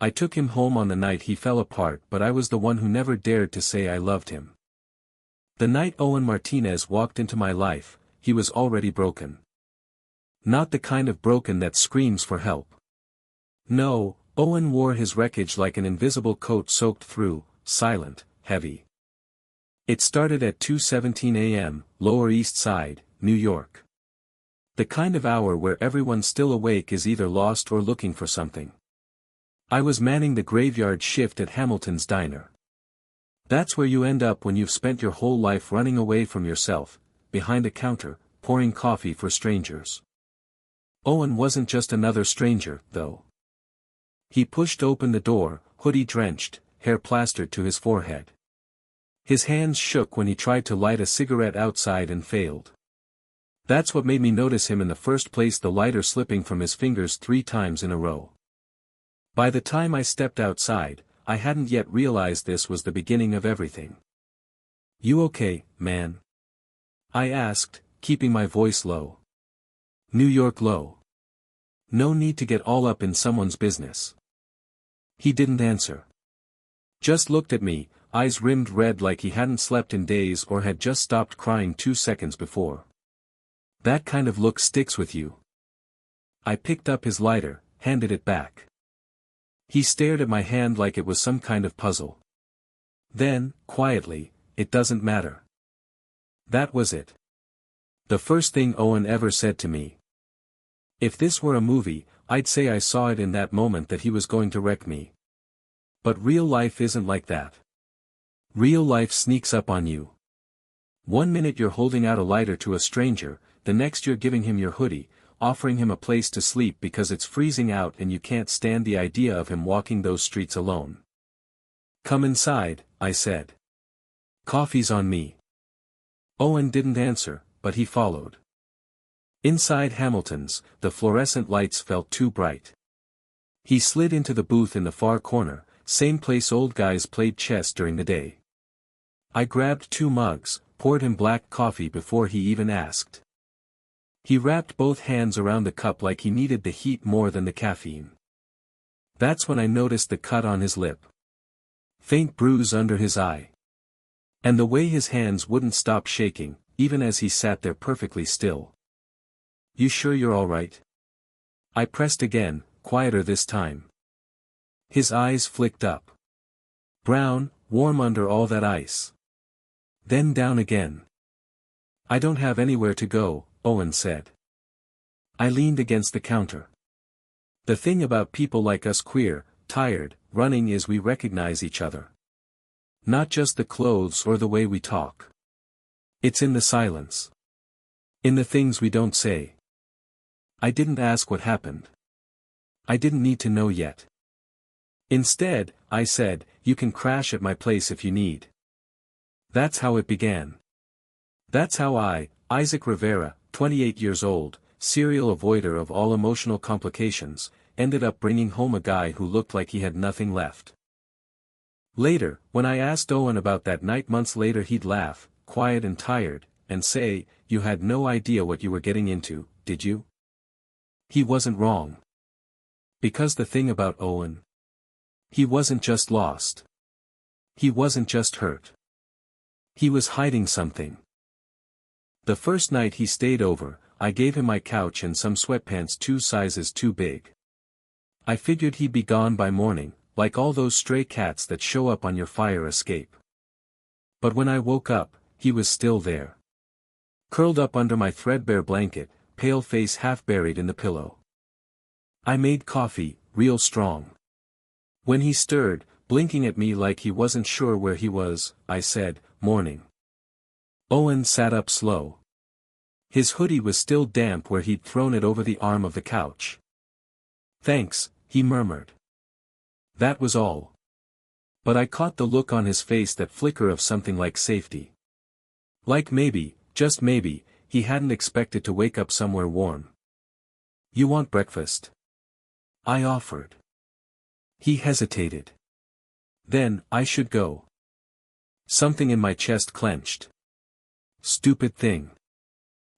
I took him home on the night he fell apart, but I was the one who never dared to say I loved him. The night Owen Martinez walked into my life, he was already broken. Not the kind of broken that screams for help. No, Owen wore his wreckage like an invisible coat soaked through, silent, heavy. It started at 2:17 a.m., Lower East Side, New York. The kind of hour where everyone still awake is either lost or looking for something. I was manning the graveyard shift at Hamilton's Diner. That's where you end up when you've spent your whole life running away from yourself, behind a counter, pouring coffee for strangers. Owen wasn't just another stranger, though. He pushed open the door, hoodie drenched, hair plastered to his forehead. His hands shook when he tried to light a cigarette outside and failed. That's what made me notice him in the first place, the lighter slipping from his fingers 3 times in a row. By the time I stepped outside, I hadn't yet realized this was the beginning of everything. "You okay, man?" I asked, keeping my voice low. New York low. No need to get all up in someone's business. He didn't answer. Just looked at me, eyes rimmed red like he hadn't slept in days or had just stopped crying 2 seconds before. That kind of look sticks with you. I picked up his lighter, handed it back. He stared at my hand like it was some kind of puzzle. Then, quietly, "It doesn't matter." That was it. The first thing Owen ever said to me. If this were a movie, I'd say I saw it in that moment that he was going to wreck me. But real life isn't like that. Real life sneaks up on you. One minute you're holding out a lighter to a stranger, the next you're giving him your hoodie, offering him a place to sleep because it's freezing out and you can't stand the idea of him walking those streets alone. "Come inside," I said. "Coffee's on me." Owen didn't answer, but he followed. Inside Hamilton's, the fluorescent lights felt too bright. He slid into the booth in the far corner, same place old guys played chess during the day. I grabbed 2 mugs, poured him black coffee before he even asked. He wrapped both hands around the cup like he needed the heat more than the caffeine. That's when I noticed the cut on his lip. Faint bruise under his eye. And the way his hands wouldn't stop shaking, even as he sat there perfectly still. "You sure you're all right?" I pressed again, quieter this time. His eyes flicked up. Brown, warm under all that ice. Then down again. "I don't have anywhere to go," Owen said. I leaned against the counter. The thing about people like us queer, tired, running is we recognize each other. Not just the clothes or the way we talk. It's in the silence. In the things we don't say. I didn't ask what happened. I didn't need to know yet. Instead, I said, "You can crash at my place if you need." That's how it began. That's how Isaac Rivera, 28 years old, serial avoider of all emotional complications, ended up bringing home a guy who looked like he had nothing left. Later, when I asked Owen about that night months later, he'd laugh, quiet and tired, and say, "You had no idea what you were getting into, did you?" He wasn't wrong. Because the thing about Owen, he wasn't just lost. He wasn't just hurt. He was hiding something. The first night he stayed over, I gave him my couch and some sweatpants 2 sizes too big. I figured he'd be gone by morning, like all those stray cats that show up on your fire escape. But when I woke up, he was still there. Curled up under my threadbare blanket, pale face half buried in the pillow. I made coffee, real strong. When he stirred, blinking at me like he wasn't sure where he was, I said, "Morning." Owen sat up slow. His hoodie was still damp where he'd thrown it over the arm of the couch. "Thanks," he murmured. That was all. But I caught the look on his face, that flicker of something like safety. Like maybe, just maybe, he hadn't expected to wake up somewhere warm. "You want breakfast?" I offered. He hesitated. "Then, I should go." Something in my chest clenched. Stupid thing.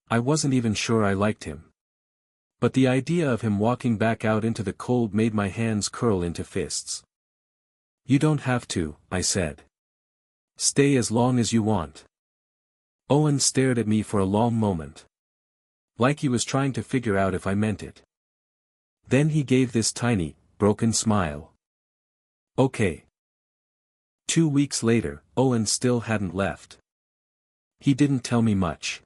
I wasn't even sure I liked him. But the idea of him walking back out into the cold made my hands curl into fists. "You don't have to," I said. "Stay as long as you want." Owen stared at me for a long moment. Like he was trying to figure out if I meant it. Then he gave this tiny, broken smile. "Okay." 2 weeks later, Owen still hadn't left. He didn't tell me much.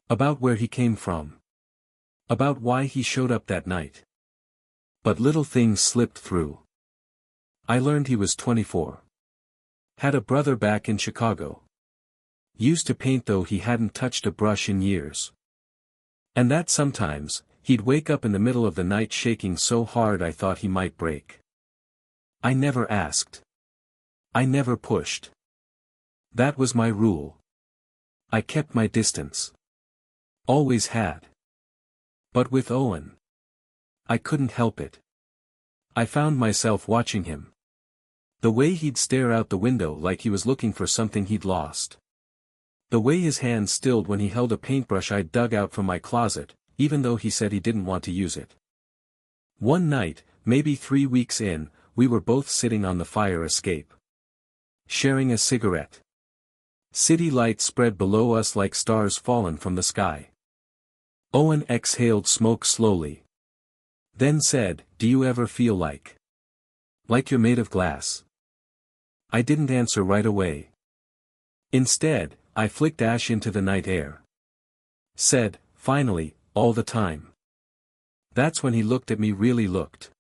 About where he came from. About why he showed up that night. But little things slipped through. I learned he was 24. Had a brother back in Chicago. Used to paint though he hadn't touched a brush in years. And that sometimes, he'd wake up in the middle of the night shaking so hard I thought he might break. I never asked. I never pushed. That was my rule. I kept my distance. Always had. But with Owen, I couldn't help it. I found myself watching him. The way he'd stare out the window like he was looking for something he'd lost. The way his hands stilled when he held a paintbrush I'd dug out from my closet, even though he said he didn't want to use it. One night, maybe 3 weeks in, we were both sitting on the fire escape. Sharing a cigarette. City lights spread below us like stars fallen from the sky. Owen exhaled smoke slowly. Then said, "Do you ever feel like you're made of glass?" I didn't answer right away. Instead, I flicked ash into the night air. Said, "Finally, all the time." That's when he looked at me, really looked.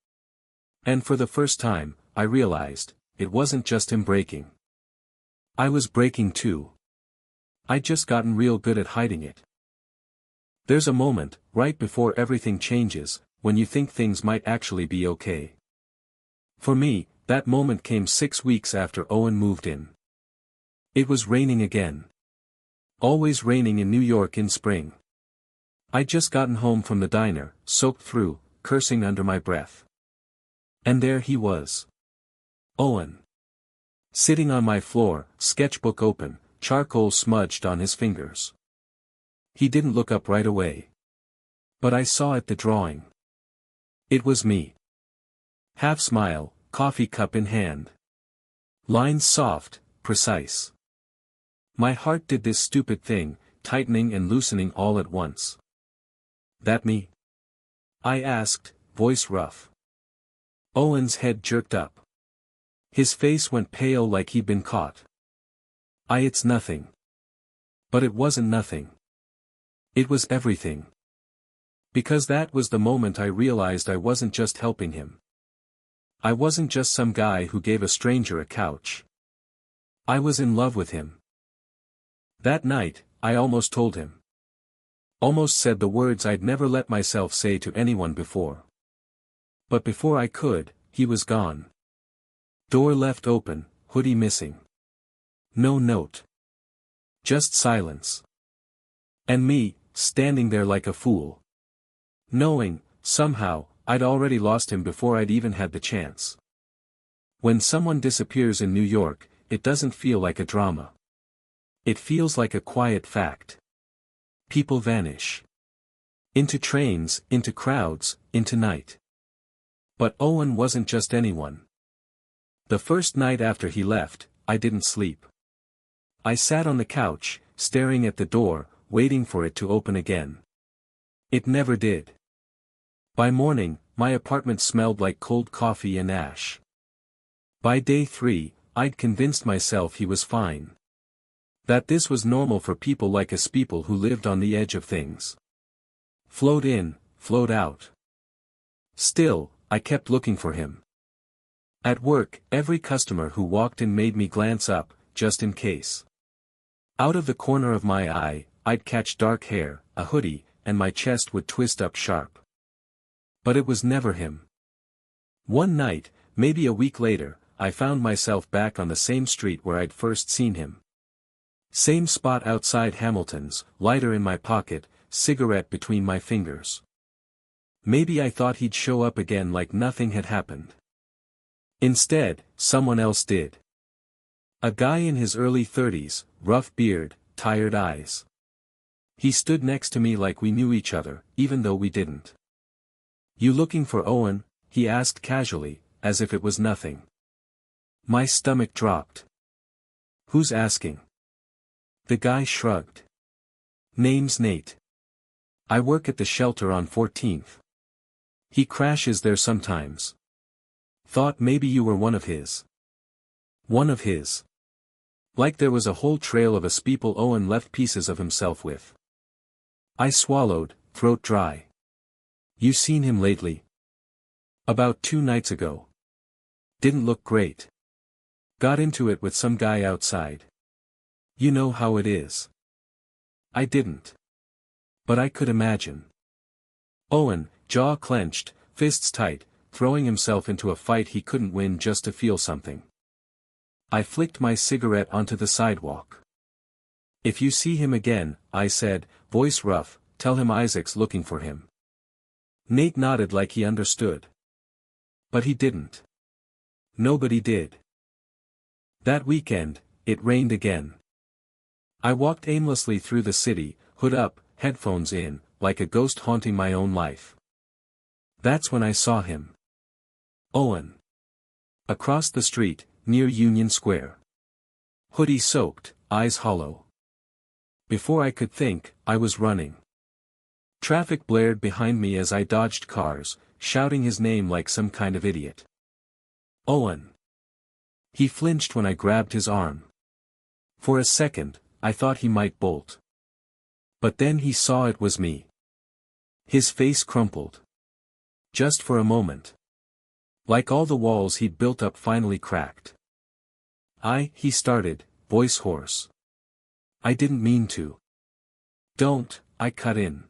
And for the first time, I realized, it wasn't just him breaking. I was breaking too. I'd just gotten real good at hiding it. There's a moment, right before everything changes, when you think things might actually be okay. For me, that moment came 6 weeks after Owen moved in. It was raining again. Always raining in New York in spring. I'd just gotten home from the diner, soaked through, cursing under my breath. And there he was. Owen. Sitting on my floor, sketchbook open, charcoal smudged on his fingers. He didn't look up right away. But I saw it, the drawing. It was me. Half smile, coffee cup in hand. Lines soft, precise. My heart did this stupid thing, tightening and loosening all at once. "That me?" I asked, voice rough. Owen's head jerked up. His face went pale like he'd been caught. It's nothing." But it wasn't nothing. It was everything. Because that was the moment I realized I wasn't just helping him. I wasn't just some guy who gave a stranger a couch. I was in love with him. That night, I almost told him. Almost said the words I'd never let myself say to anyone before. But before I could, he was gone. Door left open, hoodie missing. No note. Just silence. And me, standing there like a fool. Knowing, somehow, I'd already lost him before I'd even had the chance. When someone disappears in New York, it doesn't feel like a drama. It feels like a quiet fact. People vanish. Into trains, into crowds, into night. But Owen wasn't just anyone. The first night after he left, I didn't sleep. I sat on the couch, staring at the door, waiting for it to open again. It never did. By morning, my apartment smelled like cold coffee and ash. By day 3, I'd convinced myself he was fine. That this was normal for people like us, people who lived on the edge of things. Flowed in, flowed out. Still, I kept looking for him. At work, every customer who walked in made me glance up, just in case. Out of the corner of my eye, I'd catch dark hair, a hoodie, and my chest would twist up sharp. But it was never him. One night, maybe a week later, I found myself back on the same street where I'd first seen him. Same spot outside Hamilton's, lighter in my pocket, cigarette between my fingers. Maybe I thought he'd show up again like nothing had happened. Instead, someone else did. A guy in his early 30s, rough beard, tired eyes. He stood next to me like we knew each other, even though we didn't. You looking for Owen? He asked casually, as if it was nothing. My stomach dropped. Who's asking? The guy shrugged. Name's Nate. I work at the shelter on 14th. He crashes there sometimes. Thought maybe you were one of his. One of his. Like there was a whole trail of us people Owen left pieces of himself with. I swallowed, throat dry. You seen him lately? About 2 nights ago. Didn't look great. Got into it with some guy outside. You know how it is. I didn't. But I could imagine. Owen, jaw clenched, fists tight, throwing himself into a fight he couldn't win just to feel something. I flicked my cigarette onto the sidewalk. If you see him again, I said, voice rough, tell him Isaac's looking for him. Nate nodded like he understood. But he didn't. Nobody did. That weekend, it rained again. I walked aimlessly through the city, hood up, headphones in, like a ghost haunting my own life. That's when I saw him. Owen. Across the street, near Union Square. Hoodie soaked, eyes hollow. Before I could think, I was running. Traffic blared behind me as I dodged cars, shouting his name like some kind of idiot. Owen. He flinched when I grabbed his arm. For a second, I thought he might bolt. But then he saw it was me. His face crumpled. Just for a moment. Like all the walls he'd built up finally cracked. He started, voice hoarse. I didn't mean to. Don't, I cut in.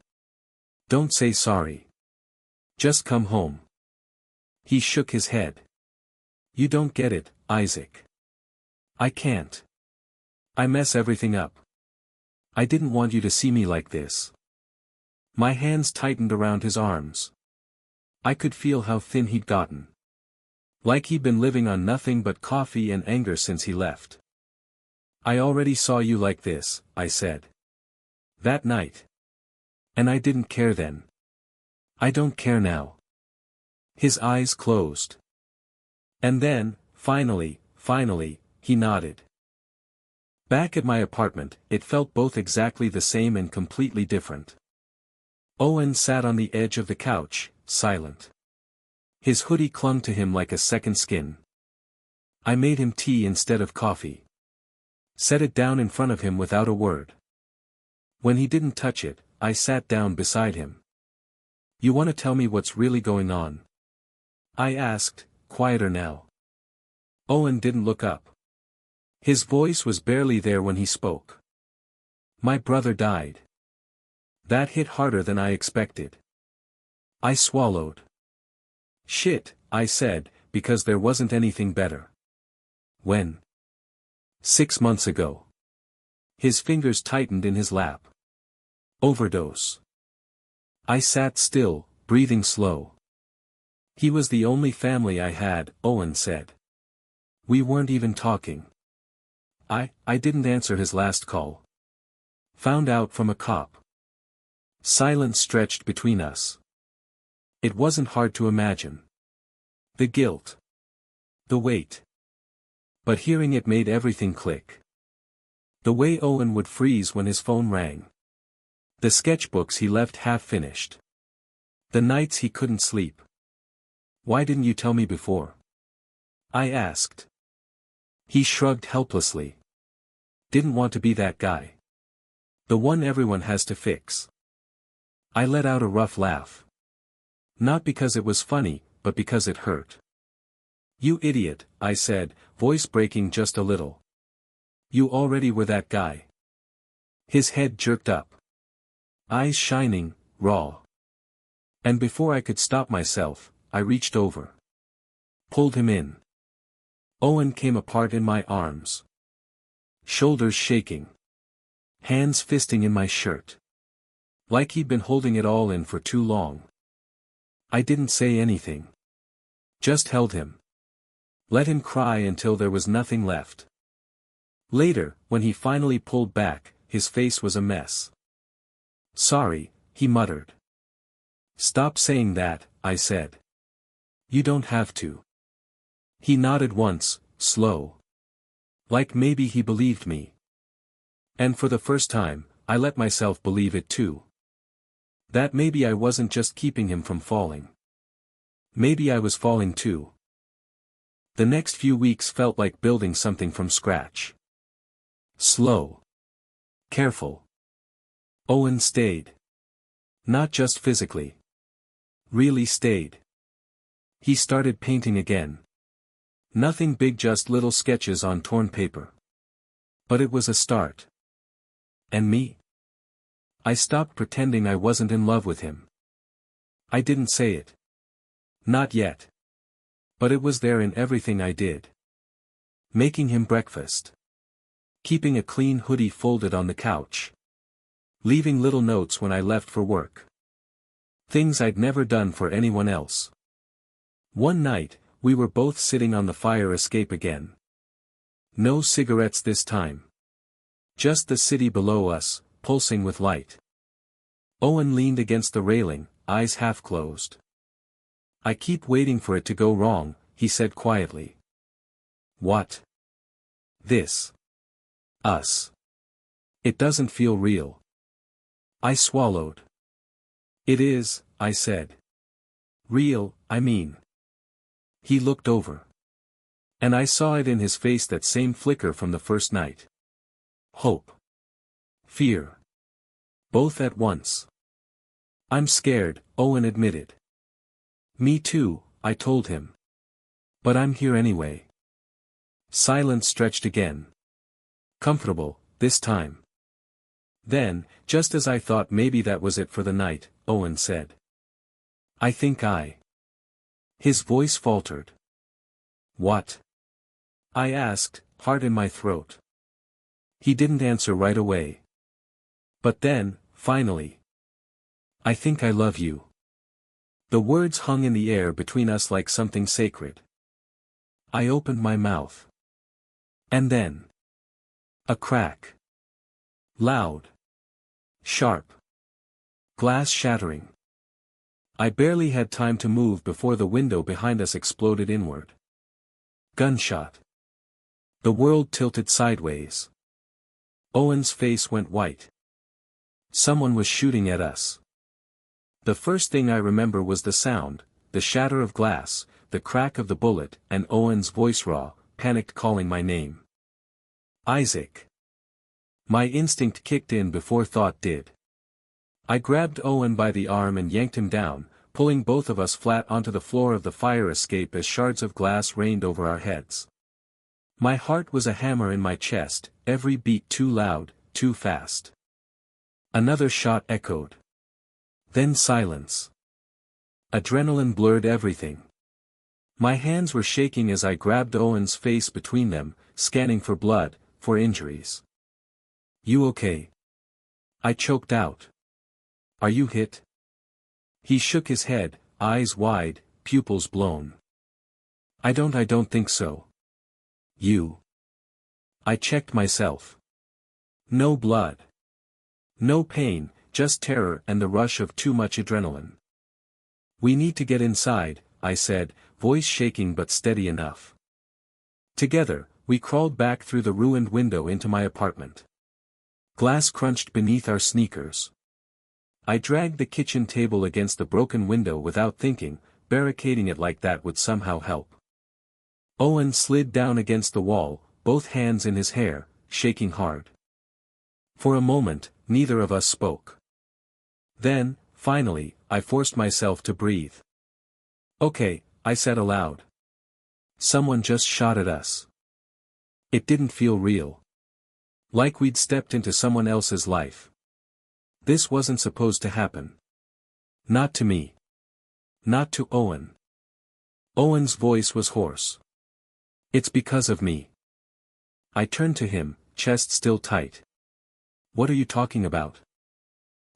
Don't say sorry. Just come home. He shook his head. You don't get it, Isaac. I can't. I mess everything up. I didn't want you to see me like this. My hands tightened around his arms. I could feel how thin he'd gotten. Like he'd been living on nothing but coffee and anger since he left. I already saw you like this, I said. That night. And I didn't care then. I don't care now. His eyes closed. And then, finally, he nodded. Back at my apartment, it felt both exactly the same and completely different. Owen sat on the edge of the couch, silent. His hoodie clung to him like a second skin. I made him tea instead of coffee. Set it down in front of him without a word. When he didn't touch it, I sat down beside him. You want to tell me what's really going on? I asked, quieter now. Owen didn't look up. His voice was barely there when he spoke. My brother died. That hit harder than I expected. I swallowed. Shit, I said, because there wasn't anything better. When? 6 months ago. His fingers tightened in his lap. Overdose. I sat still, breathing slow. He was the only family I had, Owen said. We weren't even talking. I didn't answer his last call. Found out from a cop. Silence stretched between us. It wasn't hard to imagine. The guilt. The weight. But hearing it made everything click. The way Owen would freeze when his phone rang. The sketchbooks he left half-finished. The nights he couldn't sleep. Why didn't you tell me before? I asked. He shrugged helplessly. Didn't want to be that guy. The one everyone has to fix. I let out a rough laugh. Not because it was funny, but because it hurt. You idiot, I said, voice breaking just a little. You already were that guy. His head jerked up. Eyes shining, raw. And before I could stop myself, I reached over. Pulled him in. Owen came apart in my arms. Shoulders shaking. Hands fisting in my shirt. Like he'd been holding it all in for too long. I didn't say anything. Just held him. Let him cry until there was nothing left. Later, when he finally pulled back, his face was a mess. Sorry, he muttered. Stop saying that, I said. You don't have to. He nodded once, slow. Like maybe he believed me. And for the first time, I let myself believe it too. That maybe I wasn't just keeping him from falling. Maybe I was falling too. The next few weeks felt like building something from scratch. Slow. Careful. Owen stayed. Not just physically. Really stayed. He started painting again. Nothing big, just little sketches on torn paper. But it was a start. And me? I stopped pretending I wasn't in love with him. I didn't say it. Not yet. But it was there in everything I did. Making him breakfast. Keeping a clean hoodie folded on the couch. Leaving little notes when I left for work. Things I'd never done for anyone else. One night, we were both sitting on the fire escape again. No cigarettes this time. Just the city below us, pulsing with light. Owen leaned against the railing, eyes half closed. I keep waiting for it to go wrong, he said quietly. What? This. Us. It doesn't feel real. I swallowed. It is, I said. Real, I mean. He looked over. And I saw it in his face, that same flicker from the first night. Hope. Fear. Both at once. I'm scared, Owen admitted. Me too, I told him. But I'm here anyway. Silence stretched again. Comfortable, this time. Then, just as I thought maybe that was it for the night, Owen said. I think I. His voice faltered. What? I asked, heart in my throat. He didn't answer right away. But then, finally. I think I love you. The words hung in the air between us like something sacred. I opened my mouth. And then. A crack. Loud. Sharp. Glass shattering. I barely had time to move before the window behind us exploded inward. Gunshot. The world tilted sideways. Owen's face went white. Someone was shooting at us. The first thing I remember was the sound, the shatter of glass, the crack of the bullet, and Owen's voice, raw, panicked, calling my name. Isaac. My instinct kicked in before thought did. I grabbed Owen by the arm and yanked him down, pulling both of us flat onto the floor of the fire escape as shards of glass rained over our heads. My heart was a hammer in my chest, every beat too loud, too fast. Another shot echoed. Then silence. Adrenaline blurred everything. My hands were shaking as I grabbed Owen's face between them, scanning for blood, for injuries. You okay? I choked out. Are you hit? He shook his head, eyes wide, pupils blown. I don't think so. You. I checked myself. No blood. No pain, just terror and the rush of too much adrenaline. We need to get inside, I said, voice shaking but steady enough. Together, we crawled back through the ruined window into my apartment. Glass crunched beneath our sneakers. I dragged the kitchen table against the broken window without thinking, barricading it like that would somehow help. Owen slid down against the wall, both hands in his hair, shaking hard. For a moment, neither of us spoke. Then, finally, I forced myself to breathe. Okay, I said aloud. Someone just shot at us. It didn't feel real. Like we'd stepped into someone else's life. This wasn't supposed to happen. Not to me. Not to Owen. Owen's voice was hoarse. It's because of me. I turned to him, chest still tight. What are you talking about?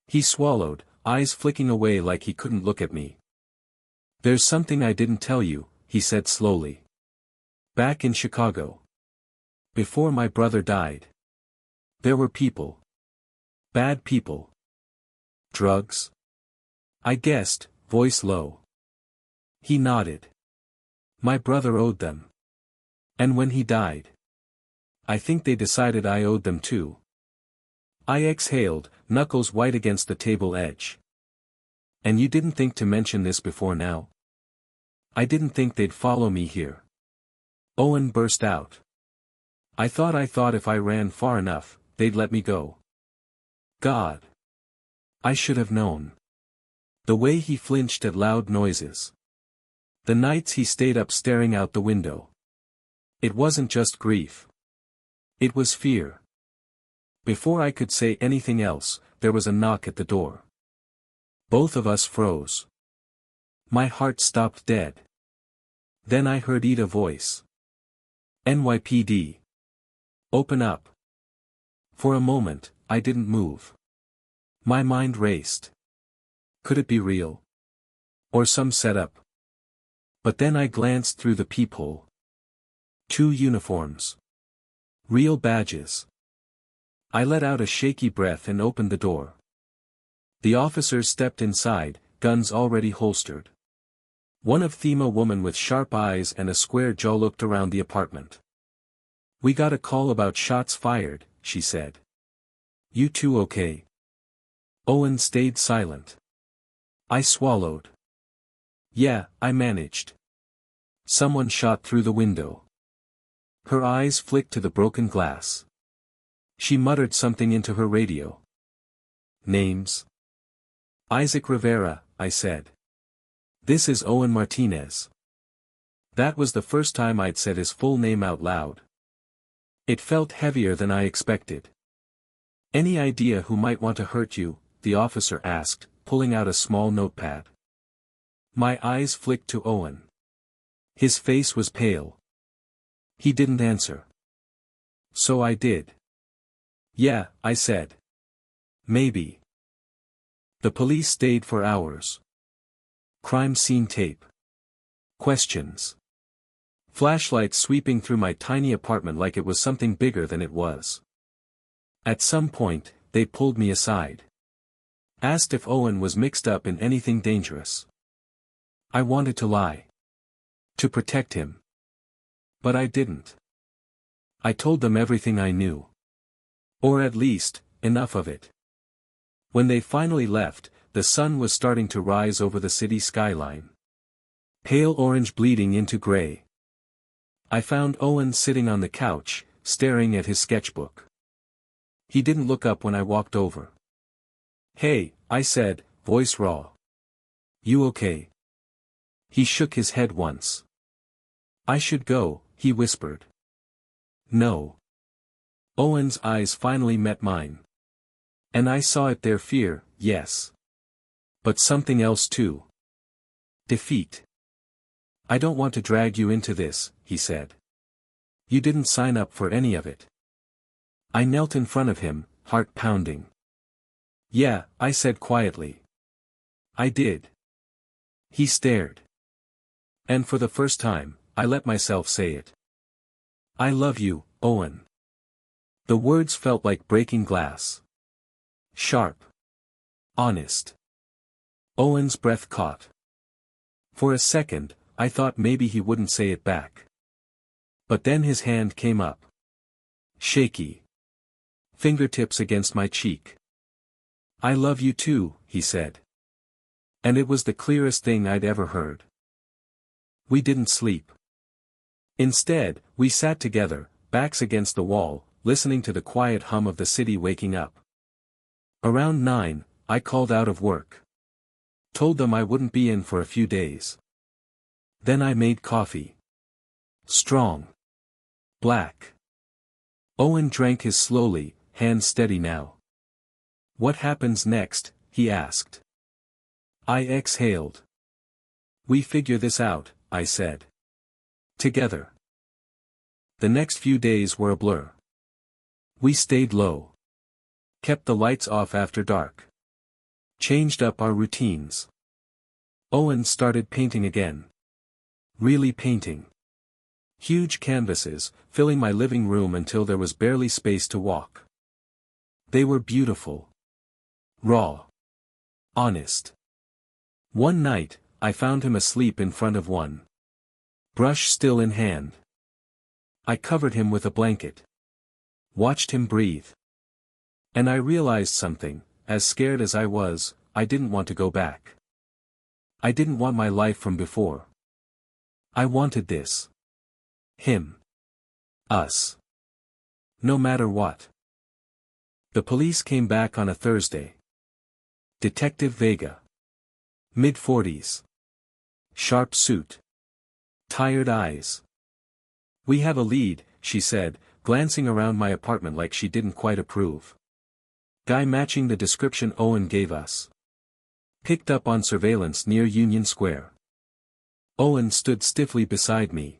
He swallowed, eyes flicking away like he couldn't look at me. There's something I didn't tell you, he said slowly. Back in Chicago. Before my brother died. There were people. Bad people. Drugs? I guessed, voice low. He nodded. My brother owed them. And when he died, I think they decided I owed them too. I exhaled, knuckles white against the table edge. And you didn't think to mention this before now? I didn't think they'd follow me here. Owen burst out. I thought if I ran far enough, they'd let me go. God. I should have known. The way he flinched at loud noises. The nights he stayed up staring out the window. It wasn't just grief. It was fear. Before I could say anything else, there was a knock at the door. Both of us froze. My heart stopped dead. Then I heard Ida's voice. NYPD. Open up. For a moment, I didn't move. My mind raced. Could it be real? Or some setup? But then I glanced through the peephole. 2 uniforms. Real badges. I let out a shaky breath and opened the door. The officers stepped inside, guns already holstered. One of them, a woman with sharp eyes and a square jaw, looked around the apartment. We got a call about shots fired, she said. You two okay? Owen stayed silent. I swallowed. Yeah, I managed. Someone shot through the window. Her eyes flicked to the broken glass. She muttered something into her radio. Names? Isaac Rivera, I said. This is Owen Martinez. That was the first time I'd said his full name out loud. It felt heavier than I expected. Any idea who might want to hurt you? The officer asked, pulling out a small notepad. My eyes flicked to Owen. His face was pale. He didn't answer. So I did. Yeah, I said. Maybe. The police stayed for hours. Crime scene tape. Questions. Flashlights sweeping through my tiny apartment like it was something bigger than it was. At some point, they pulled me aside. Asked if Owen was mixed up in anything dangerous. I wanted to lie. To protect him. But I didn't. I told them everything I knew. Or at least, enough of it. When they finally left, the sun was starting to rise over the city skyline. Pale orange bleeding into gray. I found Owen sitting on the couch, staring at his sketchbook. He didn't look up when I walked over. Hey, I said, voice raw. You okay? He shook his head once. I should go, he whispered. No. Owen's eyes finally met mine. And I saw it, their fear, yes. But something else too. Defeat. I don't want to drag you into this, he said. You didn't sign up for any of it. I knelt in front of him, heart pounding. Yeah, I said quietly. I did. He stared. And for the first time, I let myself say it. I love you, Owen. The words felt like breaking glass. Sharp. Honest. Owen's breath caught. For a second, I thought maybe he wouldn't say it back. But then his hand came up. Shaky. Fingertips against my cheek. I love you too, he said. And it was the clearest thing I'd ever heard. We didn't sleep. Instead, we sat together, backs against the wall, listening to the quiet hum of the city waking up. Around 9, I called out of work. Told them I wouldn't be in for a few days. Then I made coffee. Strong. Black. Owen drank his slowly, hands steady now. What happens next? He asked. I exhaled. We figure this out, I said. Together. The next few days were a blur. We stayed low. Kept the lights off after dark. Changed up our routines. Owen started painting again. Really painting. Huge canvases, filling my living room until there was barely space to walk. They were beautiful. Raw. Honest. One night, I found him asleep in front of one. Brush still in hand. I covered him with a blanket. Watched him breathe. And I realized something. As scared as I was, I didn't want to go back. I didn't want my life from before. I wanted this. Him. Us. No matter what. The police came back on a Thursday. Detective Vega. Mid-40s. Sharp suit. Tired eyes. "We have a lead," she said, glancing around my apartment like she didn't quite approve. "Guy matching the description Owen gave us. Picked up on surveillance near Union Square." Owen stood stiffly beside me.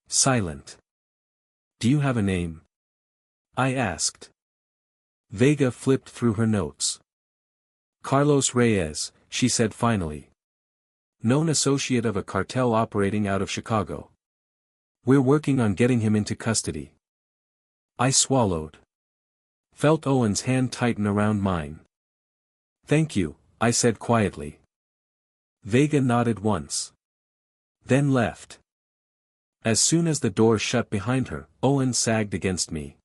Silent. "Do you have a name?" I asked. Vega flipped through her notes. "Carlos Reyes," she said finally. "Known associate of a cartel operating out of Chicago. We're working on getting him into custody." I swallowed. Felt Owen's hand tighten around mine. "Thank you," I said quietly. Vega nodded once. Then left. As soon as the door shut behind her, Owen sagged against me.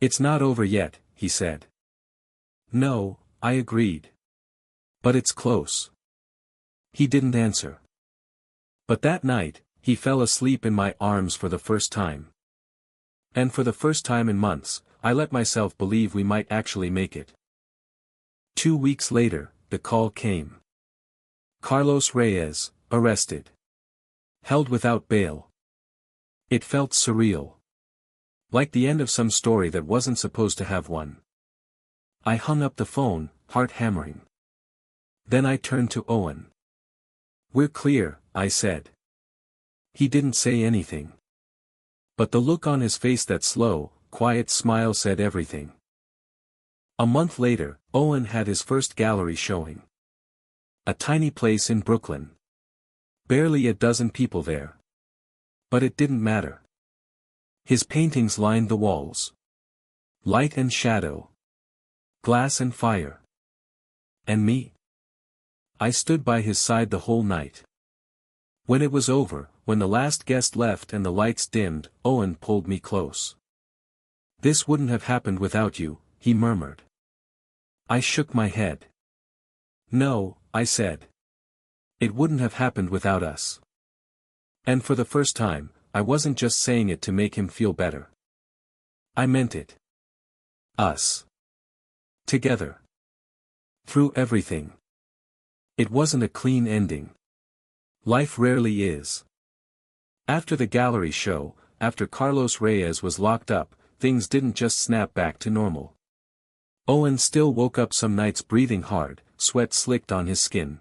"It's not over yet," he said. "No," I agreed. "But it's close." He didn't answer. But that night, he fell asleep in my arms for the first time. And for the first time in months, I let myself believe we might actually make it. 2 weeks later, the call came. Carlos Reyes, arrested. Held without bail. It felt surreal. Like the end of some story that wasn't supposed to have one. I hung up the phone, heart hammering. Then I turned to Owen. "We're clear," I said. He didn't say anything. But the look on his face, that slow, quiet smile, said everything. A month later, Owen had his first gallery showing. A tiny place in Brooklyn. Barely a dozen people there. But it didn't matter. His paintings lined the walls. Light and shadow. Glass and fire. And me? I stood by his side the whole night. When it was over, when the last guest left and the lights dimmed, Owen pulled me close. "This wouldn't have happened without you," he murmured. I shook my head. "No," I said. "It wouldn't have happened without us." And for the first time, I wasn't just saying it to make him feel better. I meant it. Us. Together. Through everything. It wasn't a clean ending. Life rarely is. After the gallery show, after Carlos Reyes was locked up, things didn't just snap back to normal. Owen still woke up some nights breathing hard, sweat slicked on his skin.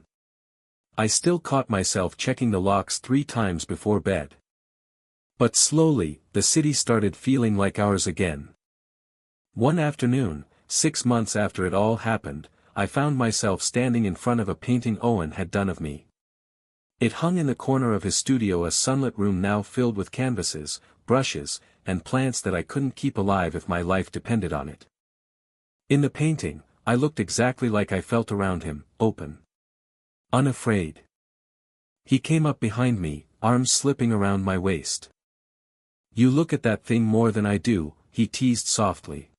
I still caught myself checking the locks 3 times before bed. But slowly, the city started feeling like ours again. One afternoon, 6 months after it all happened, I found myself standing in front of a painting Owen had done of me. It hung in the corner of his studio, a sunlit room now filled with canvases, brushes, and plants that I couldn't keep alive if my life depended on it. In the painting, I looked exactly like I felt around him, open. Unafraid. He came up behind me, arms slipping around my waist. "You look at that thing more than I do," he teased softly.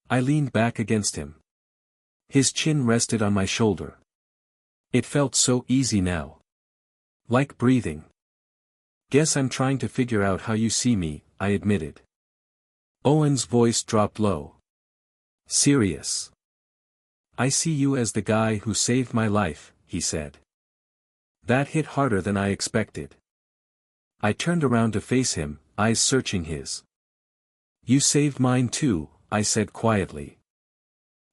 I leaned back against him. His chin rested on my shoulder. It felt so easy now. Like breathing. "Guess I'm trying to figure out how you see me," I admitted. Owen's voice dropped low. "Serious. I see you as the guy who saved my life," he said. That hit harder than I expected. I turned around to face him, eyes searching his. "You saved mine too," I said quietly.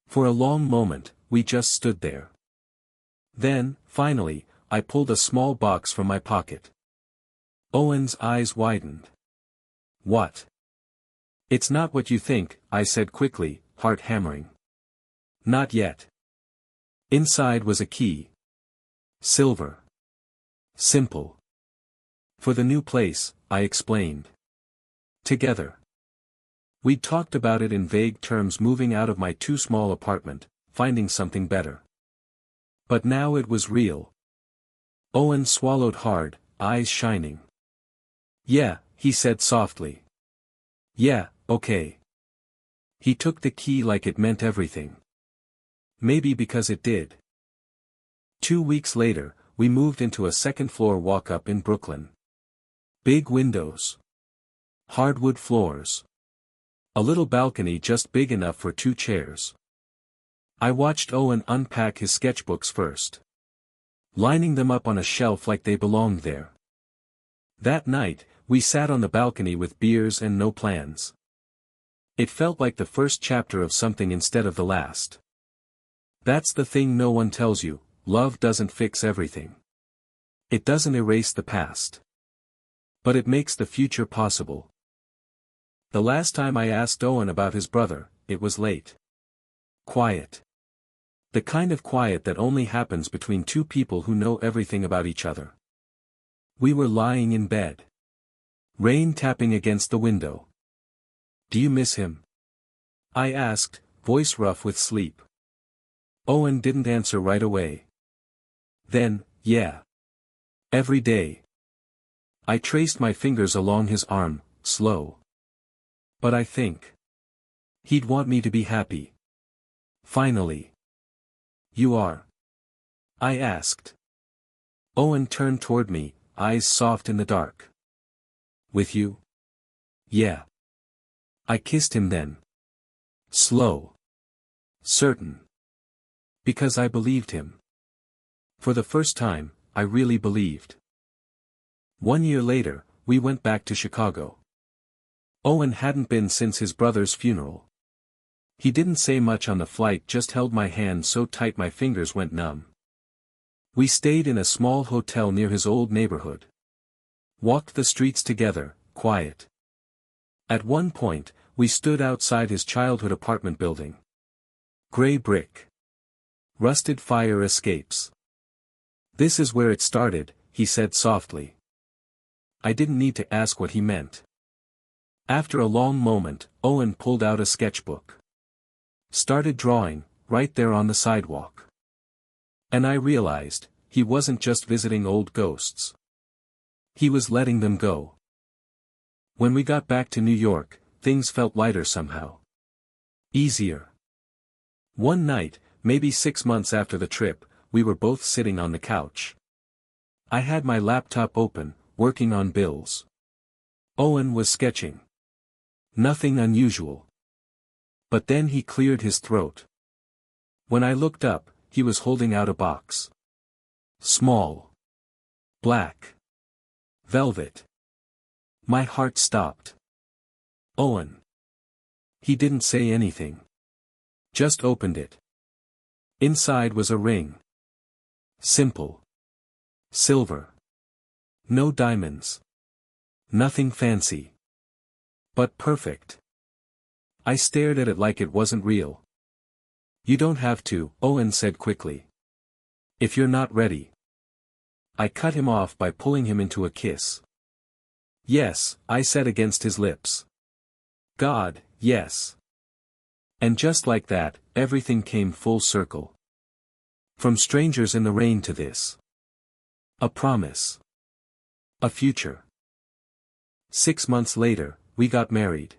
For a long moment, we just stood there. Then, finally, I pulled a small box from my pocket. Owen's eyes widened. "What?" "It's not what you think," I said quickly, heart hammering. "Not yet." Inside was a key. Silver. Simple. "For the new place," I explained. "Together." We'd talked about it in vague terms, moving out of my too small apartment, finding something better. But now it was real. Owen swallowed hard, eyes shining. "Yeah," he said softly. "Yeah, okay." He took the key like it meant everything. Maybe because it did. 2 weeks later, we moved into a second-floor walk-up in Brooklyn. Big windows. Hardwood floors. A little balcony just big enough for 2 chairs. I watched Owen unpack his sketchbooks first. Lining them up on a shelf like they belonged there. That night, we sat on the balcony with beers and no plans. It felt like the first chapter of something instead of the last. That's the thing no one tells you, love doesn't fix everything. It doesn't erase the past. But it makes the future possible. The last time I asked Owen about his brother, it was late. Quiet. The kind of quiet that only happens between 2 people who know everything about each other. We were lying in bed. Rain tapping against the window. "Do you miss him?" I asked, voice rough with sleep. Owen didn't answer right away. Then, "Yeah. Every day." I traced my fingers along his arm, slow. "But I think he'd want me to be happy." Finally. "You are?" I asked. Owen turned toward me, eyes soft in the dark. "With you?" "Yeah." I kissed him then. Slow. Certain. Because I believed him. For the first time, I really believed. 1 year later, we went back to Chicago. Owen hadn't been since his brother's funeral. He didn't say much on the flight, just held my hand so tight my fingers went numb. We stayed in a small hotel near his old neighborhood. Walked the streets together, quiet. At one point, we stood outside his childhood apartment building. Gray brick. Rusted fire escapes. "This is where it started," he said softly. I didn't need to ask what he meant. After a long moment, Owen pulled out a sketchbook. Started drawing, right there on the sidewalk. And I realized, he wasn't just visiting old ghosts. He was letting them go. When we got back to New York, things felt lighter somehow. Easier. One night, maybe 6 months after the trip, we were both sitting on the couch. I had my laptop open, working on bills. Owen was sketching. Nothing unusual. But then he cleared his throat. When I looked up, he was holding out a box. Small. Black. Velvet. My heart stopped. "Owen." He didn't say anything. Just opened it. Inside was a ring. Simple. Silver. No diamonds. Nothing fancy. But perfect. I stared at it like it wasn't real. "You don't have to," Owen said quickly. "If you're not ready." I cut him off by pulling him into a kiss. "Yes," I said against his lips. "God, yes." And just like that, everything came full circle. From strangers in the rain to this. A promise. A future. 6 months later, we got married.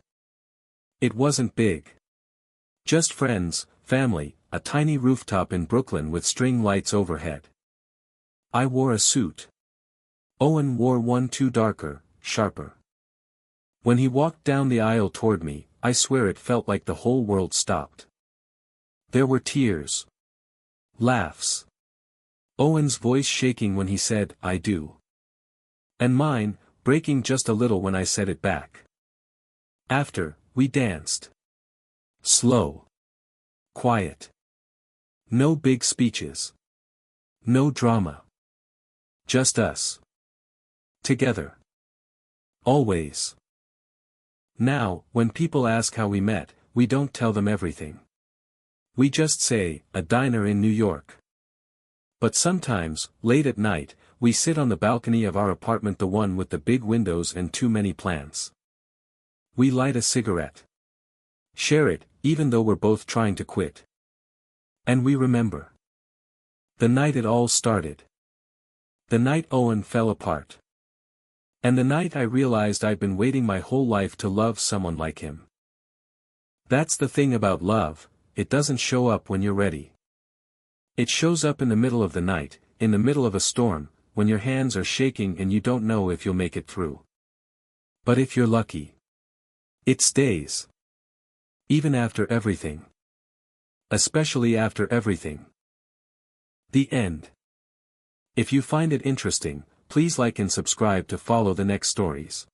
It wasn't big. Just friends, family, a tiny rooftop in Brooklyn with string lights overhead. I wore a suit. Owen wore one too darker, sharper. When he walked down the aisle toward me, I swear it felt like the whole world stopped. There were tears. Laughs. Owen's voice shaking when he said, "I do." And mine, breaking just a little when I said it back. After, we danced. Slow. Quiet. No big speeches. No drama. Just us. Together. Always. Now, when people ask how we met, we don't tell them everything. We just say, a diner in New York. But sometimes, late at night, we sit on the balcony of our apartment, the one with the big windows and too many plants. We light a cigarette. Share it, even though we're both trying to quit. And we remember. The night it all started. The night Owen fell apart. And the night I realized I'd been waiting my whole life to love someone like him. That's the thing about love, it doesn't show up when you're ready. It shows up in the middle of the night, in the middle of a storm, when your hands are shaking and you don't know if you'll make it through. But if you're lucky, it stays. Even after everything. Especially after everything. The end. If you find it interesting, please like and subscribe to follow the next stories.